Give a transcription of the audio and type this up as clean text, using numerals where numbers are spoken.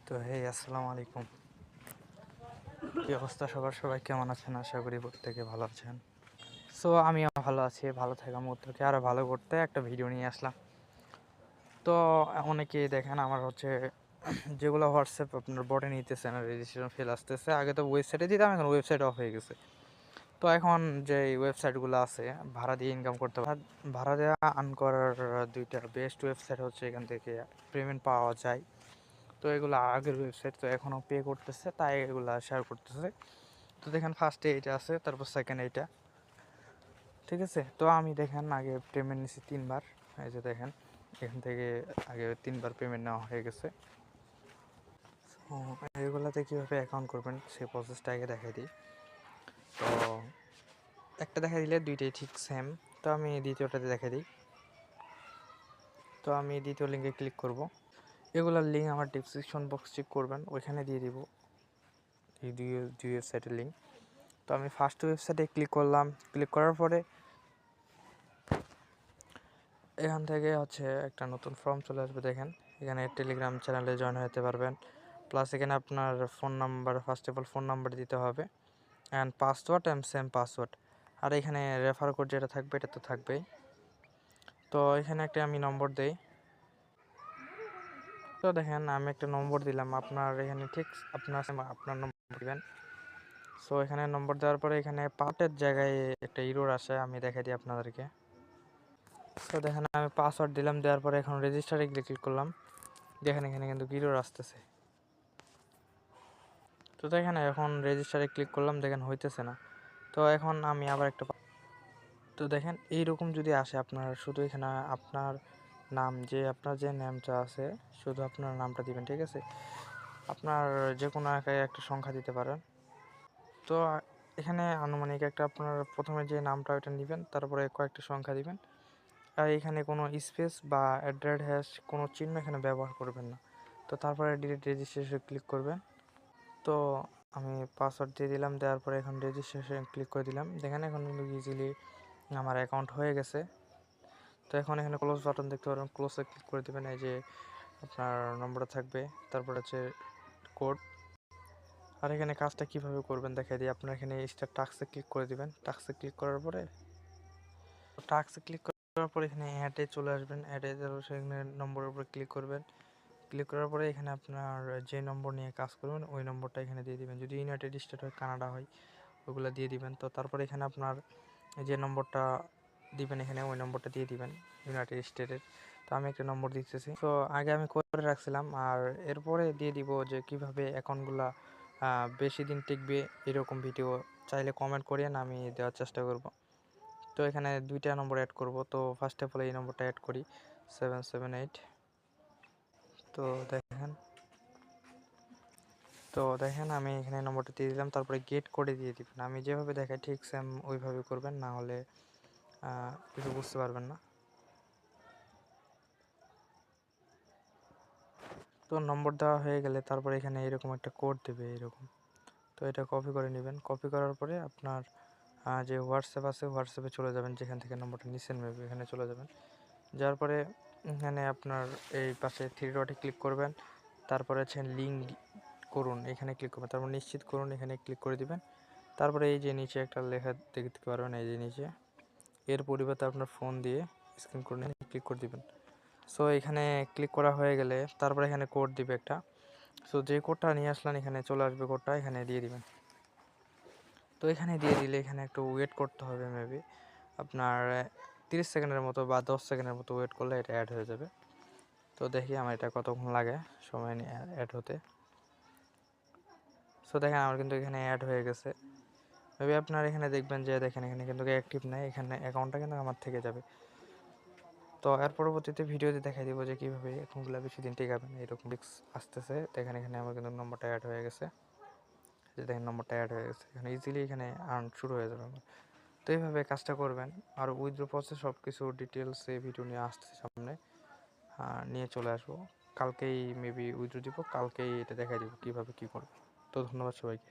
তো হে আসসালামু আলাইকুম। কি অবস্থা সবার? সবাই কেমন আছেন? আশা করি প্রত্যেকে ভালো আছেন। সো আমিও ভালো আছি। ভালো থাকা মুহূর্তকে আরও ভালো করতে একটা ভিডিও নিয়ে আসলাম। তো অনেকেই দেখেন আমার যেগুলো হোয়াটসঅ্যাপ আপনার বটে নিতেছে না, রেজিস্ট্রেশন ফেল আসতেছে। আগে তো ওয়েবসাইটে দিতাম, এখন ওয়েবসাইট অফ হয়ে গেছে। তো এখন যে ওয়েবসাইটগুলো আছে ভাড়া দিয়ে ইনকাম করতে পারে, ভাড়া দেওয়া আর্ন করার দুইটা বেস্ট ওয়েবসাইট হচ্ছে, এখান থেকে পেমেন্ট পাওয়া যায়। তো এগুলো আগের ওয়েবসাইট, তো এখনও পে করতেছে, তাই এগুলো শেয়ার করতেছে। তো দেখেন ফার্স্টে এইটা আছে, তারপর সেকেন্ড এইটা, ঠিক আছে। তো আমি দেখেন আগে পেমেন্ট নিছি 3 বার। এই যে দেখেন এখান থেকে আগে 3 বার পেমেন্ট নেওয়া হয়ে গেছে। এগুলোতে কীভাবে অ্যাকাউন্ট করবেন সেই প্রসেসটা আগে দেখাই দিই। তো একটা দেখা দিলে দুইটাই ঠিক সেম। তো আমি দ্বিতীয়টাতে দেখা দিই। তো আমি দ্বিতীয় লিঙ্কে ক্লিক করব। এগুলোর লিঙ্ক আমার ডিসক্রিপশন বক্স চেক করবেন, ওইখানে দিয়ে দিব এই দুই ওয়েবসাইটের লিঙ্ক। তো আমি ফার্স্ট ওয়েবসাইটে ক্লিক করলাম। ক্লিক করার পরে এখান থেকে একটা নতুন ফর্ম চলে আসবে। দেখেন এখানে টেলিগ্রাম চ্যানেলে জয়েন হতে পারবেন। প্লাস এখানে আপনার phone number, first of all phone number দিতে হবে, and password and same password. আর এখানে রেফার কোড যেটা থাকবে এটা তো থাকবেই। তো এখানে আমি নম্বর দেই। তো দেখেন আমি একটা নম্বর দিলাম, আপনার এখানে ঠিক আপনার নম্বর দিবেন। সো এখানে নম্বর দেওয়ার পরে এখানে পার্টের জায়গায় একটা ইরর আসে, আমি দেখাই দিই আপনাদেরকে। তো দেখেন আমি পাসওয়ার্ড দিলাম, দেওয়ার পরে এখন রেজিস্টারে ক্লিক করলাম। দেখেন এখানে কিন্তু ইরর আসতেছে। তো দেখেন এখন রেজিস্টারে ক্লিক করলাম, দেখেন হইতেছে না। তো এখন আমি আবার তো দেখেন এইরকম যদি আসে, আপনার শুধু এখানে আপনার নাম, আপনার যে নেমটা আছে শুধু আপনার নামটা দিবেন, ঠিক আছে। আপনার যে কোনো একটা সংখ্যা দিতে পারেন। তো এখানে আনুমানিক আপনার প্রথমে যে নামটা ওইটা নেবেন, তারপরে কয়েকটা সংখ্যা দিবেন। আর এখানে কোনো স্পেস বা # কোনো চিহ্ন এখানে ব্যবহার করবেন না। তো তারপরে ডিলিট রেজিস্ট্রেশন ক্লিক করবেন। তো আমি পাসওয়ার্ড দিয়ে দিলাম, দেওয়ার পরে এখন রেজিস্ট্রেশন ক্লিক করে দিলাম। দেখেন এখন কিন্তু ইজিলি আমার অ্যাকাউন্ট হয়ে গেছে। তো এখন এখানে ক্লোজ বাটন দেখতে পারবেন, ক্লোজে ক্লিক করে দেবেন। এই যে আপনার নম্বরটা থাকবে, তারপর কোড। আর এখানে কাজটা কীভাবে করবেন দেখাই দিই। আপনার এখানে স্টার টাস্কে ক্লিক করে দেবেন। টাস্কে ক্লিক করার পরে এখানে অ্যাডে চলে আসবেন। অ্যাডে সেখানে নম্বরের উপর ক্লিক করবেন। ক্লিক করার পরে এখানে আপনার যে নম্বর নিয়ে কাজ করবেন ওই নম্বরটা এখানে দিয়ে দিবেন। যদি ইউনাইটেড স্টেট হয়, কানাডা হয়, ওগুলো দিয়ে দিবেন। তো তারপরে এখানে আপনার যে নম্বরটা দিবেন এখানে ওই নম্বরটা দিয়ে দিবেন ইউনাইটেড স্টেটের। তো আমি একটা নম্বর দিতেছি। তো আগে আমি করে রাখছিলাম, আর এরপরে দিয়ে দিব যে কিভাবে অ্যাকাউন্টগুলা বেশি দিন টিকবে। এরকম ভিডিও চাইলে কমেন্ট করেন, আমি দেওয়ার চেষ্টা করব। তো এখানে 2টা নম্বর অ্যাড করব। তো ফার্স্ট অফ অল এই নম্বরটা অ্যাড করি, 778। তো দেখেন আমি এখানে নম্বরটা দিয়ে দিলাম, তারপরে গেট করে দিয়ে দিবেন। আমি যেভাবে দেখাই ঠিক সেম ওইভাবে করবেন, না হলে কিছু বুঝতে পারবেন না। তো নম্বর দেওয়া হয়ে গেলে তারপরে এখানে এরকম একটা কোড দেবে এরকম। তো এটা কপি করে নেবেন। কপি করার পরে আপনার যে হোয়াটসঅ্যাপ আছে, হোয়াটসঅ্যাপে চলে যাবেন, যেখান থেকে নম্বরটা নিচ্ছেন মেবি এখানে চলে যাবেন। যাওয়ার পরে এখানে আপনার এই পাশে 3 ডটে ক্লিক করবেন, তারপরে লিঙ্ক করুন, এখানে ক্লিক করবেন, তারপর নিশ্চিত করুন, এখানে ক্লিক করে দিবেন। তারপরে এই যে নিচে একটা লেখা দেখতে পারবেন, এই যে নিচে এর পরিবর্তে আপনার ফোন দিয়ে স্ক্রিন করে ক্লিক করে দিবেন। সো এখানে ক্লিক করা হয়ে গেলে তারপরে এখানে কোড দিবে একটা। সো যে কোডটা নিয়ে আসলেন এখানে চলে আসবে, কোডটা এখানে দিয়ে দিবেন। তো এখানে দিয়ে দিলে এখানে একটু ওয়েট করতে হবে, মেবি আপনার 30 সেকেন্ডের মতো বা 10 সেকেন্ডের মতো ওয়েট করলে এটা অ্যাড হয়ে যাবে। তো দেখি আমার এটা কতক্ষণ লাগে সময় নিয়ে অ্যাড হতে। সো দেখেন আমার কিন্তু এখানে অ্যাড হয়ে গেছে। মেবি আপনার এখানে দেখবেন যে দেখেন এখানে কিন্তু অ্যাক্টিভ নাই, এখানে অ্যাকাউন্টটা কিন্তু আমার থেকে যাবে। তো এর পরবর্তীতে ভিডিওতে দেখাই দিব যে কীভাবে অ্যাকাউন্টগুলো বেশি দিন টিকাবেন। এরকম রিস্ক আসতেছে। দেখেন এখানে আমার কিন্তু নম্বরটা অ্যাড হয়ে গেছে। যে দেখেন নম্বরটা অ্যাড হয়ে গেছে, এখানে ইজিলি এখানে আর্ন শুরু হয়ে যাবে আমার। তো এইভাবে কাজটা করবেন। আর উইথড্র প্রসেস সব কিছু ডিটেলসে ভিডিও নিয়ে আসতেছে সামনে, নিয়ে চলে আসবো। কালকেই মেবি উইথড্র দিব, কালকেই এটা দেখাই দিব কীভাবে কী করবো। তো ধন্যবাদ সবাইকে।